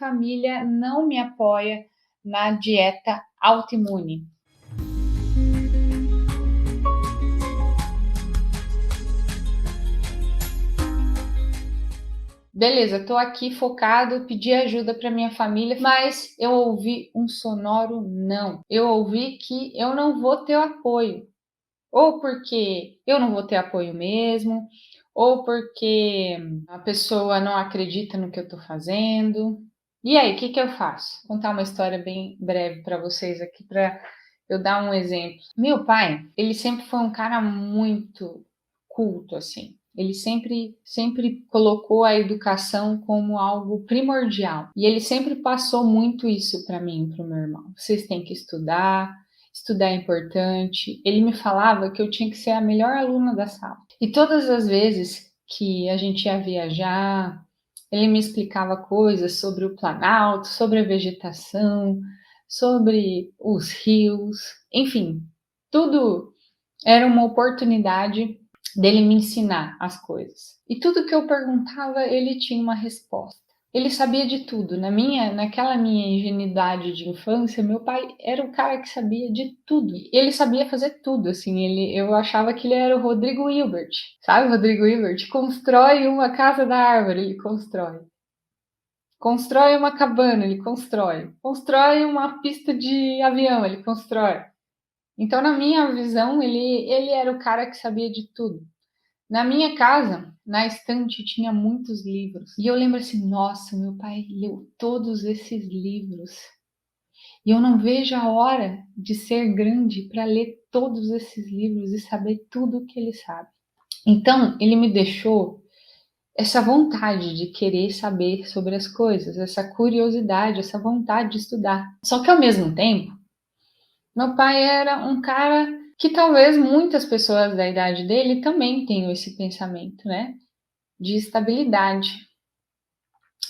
família não me apoia na dieta autoimune. Beleza, tô aqui focado, pedi ajuda para minha família, mas eu ouvi um sonoro não. Eu ouvi que eu não vou ter apoio. Ou porque eu não vou ter apoio mesmo, ou porque a pessoa não acredita no que eu tô fazendo. E aí, o que que eu faço? Vou contar uma história bem breve para vocês aqui, para eu dar um exemplo. Meu pai, ele sempre foi um cara muito culto, assim. Ele sempre colocou a educação como algo primordial. E ele sempre passou muito isso para mim e para o meu irmão. Vocês têm que estudar, estudar é importante. Ele me falava que eu tinha que ser a melhor aluna da sala. E todas as vezes que a gente ia viajar, ele me explicava coisas sobre o Planalto, sobre a vegetação, sobre os rios, enfim, tudo era uma oportunidade dele me ensinar as coisas. E tudo que eu perguntava, ele tinha uma resposta. Ele sabia de tudo. Naquela minha ingenuidade de infância, meu pai era o cara que sabia de tudo. Ele sabia fazer tudo, assim. Eu achava que ele era o Rodrigo Hilbert. Sabe o Rodrigo Hilbert? Constrói uma casa da árvore, ele constrói. Constrói uma cabana, ele constrói. Constrói uma pista de avião, ele constrói. Então, na minha visão, ele era o cara que sabia de tudo. Na minha casa, na estante, tinha muitos livros. E eu lembro assim, nossa, meu pai leu todos esses livros. E eu não vejo a hora de ser grande para ler todos esses livros e saber tudo o que ele sabe. Então, ele me deixou essa vontade de querer saber sobre as coisas, essa curiosidade, essa vontade de estudar. Só que ao mesmo tempo, meu pai era um cara que talvez muitas pessoas da idade dele também tenham esse pensamento, né? De estabilidade.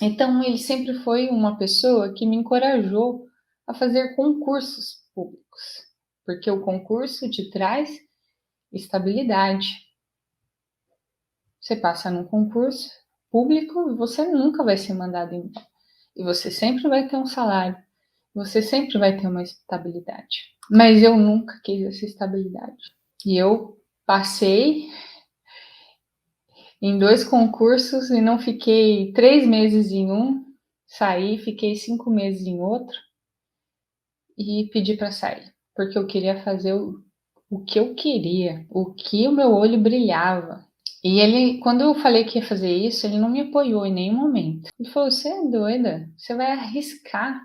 Então, ele sempre foi uma pessoa que me encorajou a fazer concursos públicos, porque o concurso te traz estabilidade. Você passa num concurso público e você nunca vai ser mandado embora. E você sempre vai ter um salário, você sempre vai ter uma estabilidade. Mas eu nunca quis essa estabilidade. E eu passei em 2 concursos e não fiquei 3 meses em um, saí, fiquei 5 meses em outro e pedi para sair, porque eu queria fazer o que eu queria, o que o meu olho brilhava. E ele, quando eu falei que ia fazer isso, ele não me apoiou em nenhum momento. Ele falou: "Você é doida? Você vai arriscar?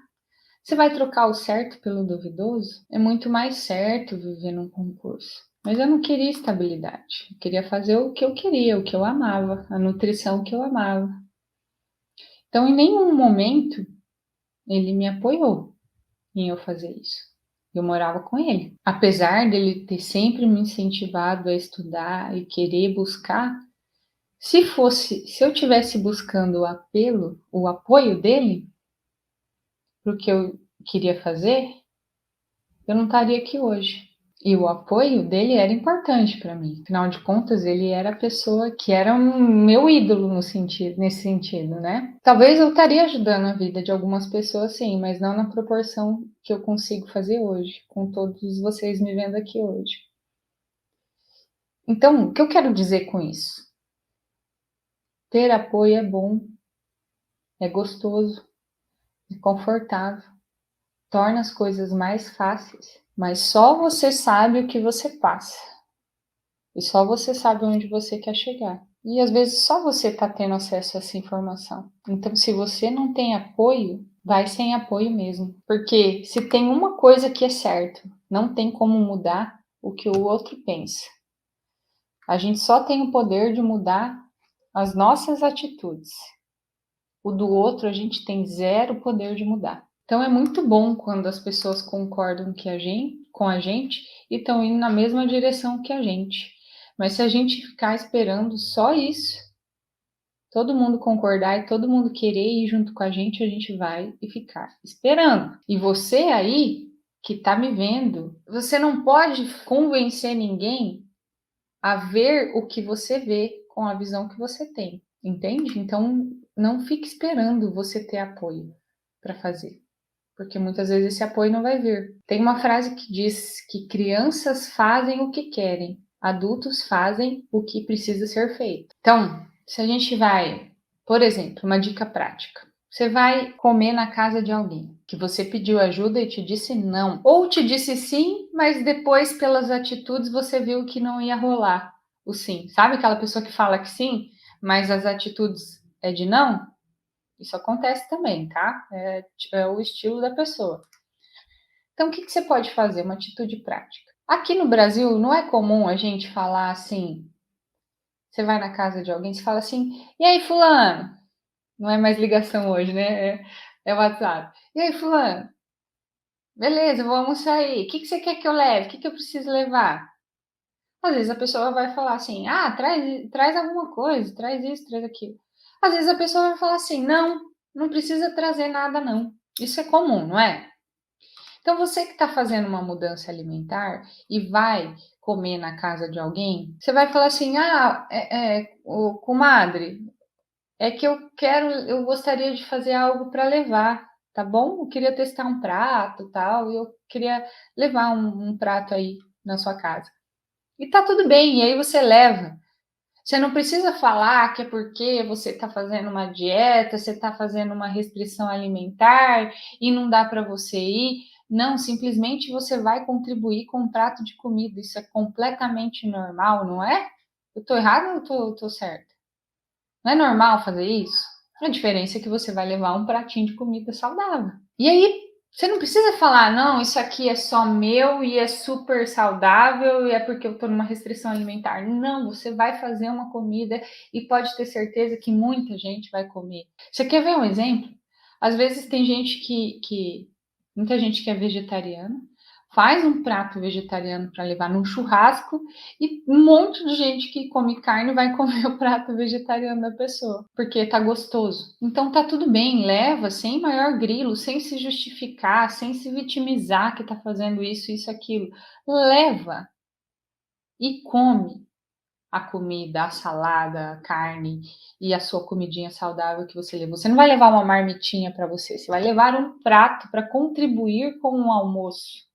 Você vai trocar o certo pelo duvidoso? É muito mais certo viver num concurso." Mas eu não queria estabilidade. Eu queria fazer o que eu queria, o que eu amava, a nutrição que eu amava. Então, em nenhum momento ele me apoiou em eu fazer isso. Eu morava com ele. Apesar dele ter sempre me incentivado a estudar e querer buscar, se eu tivesse buscando o apoio dele para o que eu queria fazer, eu não estaria aqui hoje. E o apoio dele era importante para mim. Afinal de contas, ele era a pessoa que era um meu ídolo nesse sentido, né? Talvez eu estaria ajudando a vida de algumas pessoas, sim, mas não na proporção que eu consigo fazer hoje, com todos vocês me vendo aqui hoje. Então, o que eu quero dizer com isso? Ter apoio é bom, é gostoso, é confortável, torna as coisas mais fáceis, mas só você sabe o que você passa. E só você sabe onde você quer chegar. E às vezes só você está tendo acesso a essa informação. Então, se você não tem apoio, vai sem apoio mesmo. Porque se tem uma coisa que é certo, não tem como mudar o que o outro pensa. A gente só tem o poder de mudar as nossas atitudes. O do outro a gente tem zero poder de mudar. Então é muito bom quando as pessoas concordam com a gente e estão indo na mesma direção que a gente. Mas se a gente ficar esperando só isso, todo mundo concordar e todo mundo querer ir junto com a gente vai e ficar esperando. E você aí, que tá me vendo, você não pode convencer ninguém a ver o que você vê com a visão que você tem, entende? Então, não fique esperando você ter apoio. para fazer, porque muitas vezes esse apoio não vai vir. Tem uma frase que diz que crianças fazem o que querem, adultos fazem o que precisa ser feito. Então, se a gente vai, por exemplo, uma dica prática. Você vai comer na casa de alguém que você pediu ajuda e te disse não. Ou te disse sim, mas depois, pelas atitudes, você viu que não ia rolar o sim. Sabe aquela pessoa que fala que sim, mas as atitudes é de não? Isso acontece também, tá? É o estilo da pessoa. Então, o que você pode fazer? Uma atitude prática. Aqui no Brasil, não é comum a gente falar assim. Você vai na casa de alguém, você fala assim: e aí, Fulano? Não é mais ligação hoje, né? É WhatsApp. E aí, Fulano? Beleza, vou almoçar aí. O que você quer que eu leve? O que eu preciso levar? Às vezes a pessoa vai falar assim: ah, traz alguma coisa, traz isso, traz aquilo. Às vezes a pessoa vai falar assim: não, não precisa trazer nada, não. Isso é comum, não é? Então, você que está fazendo uma mudança alimentar e vai comer na casa de alguém, você vai falar assim: ah, comadre, é que eu gostaria de fazer algo para levar, tá bom? Eu queria testar um prato, tal, e eu queria levar um prato aí na sua casa. E tá tudo bem, e aí você leva. Você não precisa falar que é porque você está fazendo uma dieta, você está fazendo uma restrição alimentar e não dá para você ir. Não, simplesmente você vai contribuir com um prato de comida. Isso é completamente normal, não é? Eu estou errado ou eu tô certa? Não é normal fazer isso? A diferença é que você vai levar um pratinho de comida saudável. E aí, você não precisa falar, não, isso aqui é só meu e é super saudável e é porque eu estou numa restrição alimentar. Não, você vai fazer uma comida e pode ter certeza que muita gente vai comer. Você quer ver um exemplo? Às vezes tem gente muita gente que é vegetariana, faz um prato vegetariano para levar num churrasco e um monte de gente que come carne vai comer o prato vegetariano da pessoa, porque tá gostoso. Então tá tudo bem, leva sem maior grilo, sem se justificar, sem se vitimizar que tá fazendo isso, aquilo. Leva e come a comida, a salada, a carne e a sua comidinha saudável que você levou. Você não vai levar uma marmitinha para você vai levar um prato para contribuir com um almoço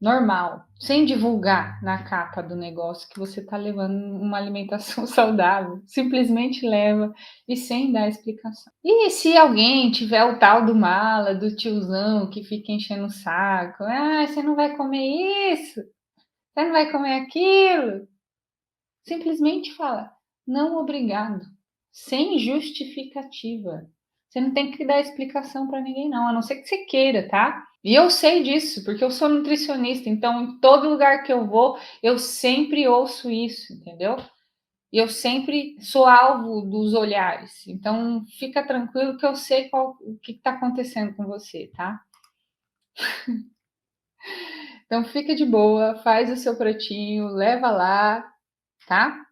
normal, sem divulgar na capa do negócio que você está levando uma alimentação saudável. Simplesmente leva e sem dar explicação. E se alguém tiver o tal do mala, do tiozão que fica enchendo o saco, ah, você não vai comer isso, você não vai comer aquilo, simplesmente fala, não obrigado, sem justificativa. Você não tem que dar explicação para ninguém, não, a não ser que você queira, tá? E eu sei disso, porque eu sou nutricionista, então em todo lugar que eu vou, eu sempre ouço isso, entendeu? E eu sempre sou alvo dos olhares. Então fica tranquilo que eu sei o que está acontecendo com você, tá? Então fica de boa, faz o seu pratinho, leva lá, tá?